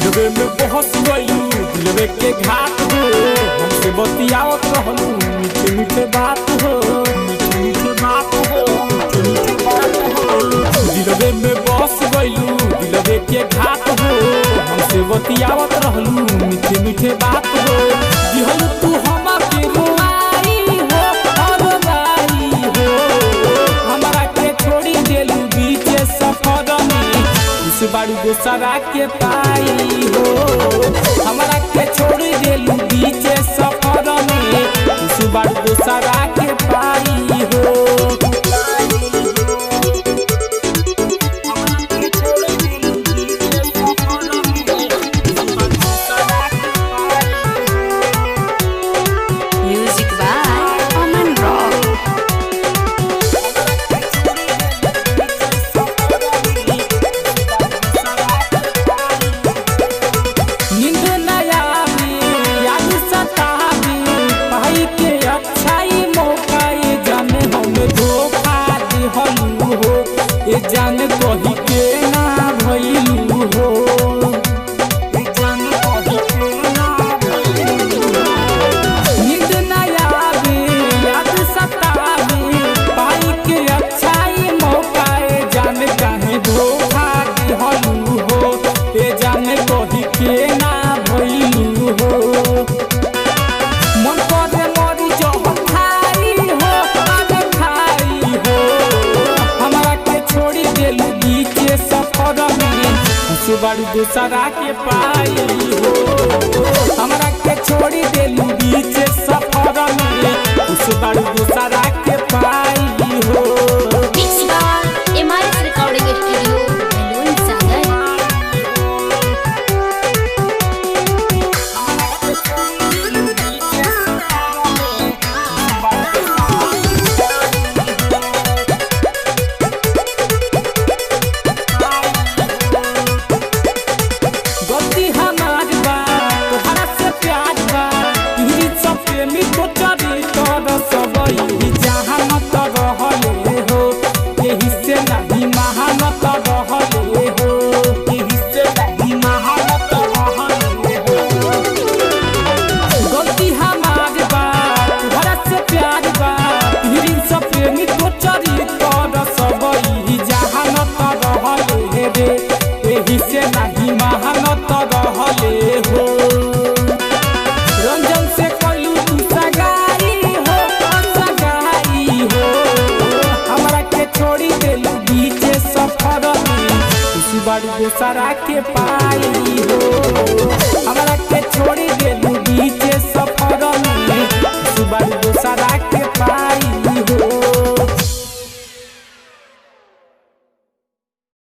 दिलवे में बहस गइलू दिलवे के घाट हो हमसे बतियावत रहलू मीठे मीठे बात हो मीठे मीठे बात हो मीठे बात हो दिलवे में बस गइलू दिलवे के घाट हो हमसे बतियावत रहलू मीठे मीठे बात हो दिहलू तू हमके रुआई हो और बाई हो हमरा के छोड़ी देलू बीच सफर में इस बारू दोसरा के पाई हो हमरा के छोड़ी देलू बीच सफर में इस बारू दोसरा के पाई हो जान कही के ना भइलू हो जान कही के ना भइलू नींद ना आवे याद सतावे पाई के अच्छाई मौकाए जान काहे धोखा दिहलू हो ए जान कही के ना भइलू हो मन करे मरी जब खाई हो आगे खाई हो हमरा के छोड़ी देलू बीच सफर में उस बारू दोसरा के पाई हो हमरा के छोड़ी देलू बीच सफर में उस बारू दोसरा के पाई हो एमआरएस रिकॉर्डिंग स्टूडियो बेलून सागर गलती हमार बा तोहरा से प्यार बा तुहरी सब प्रेमी को चरी कर सबई जहानत रहले हो एही से नहीं महानत रहले हो एही से नहीं महानत रहले हो गलती हमार बा तोहरा से प्यार बा तुहरी सब प्रेमी को चरी कर सबई जहानत रहले रे एही से नहीं महानत रहले हो रंजन से कलू तू सगाई हो सगाई हो हमरा के छोड़ी देलू बीच सफर में उसी बारू दोसरा के पाई हो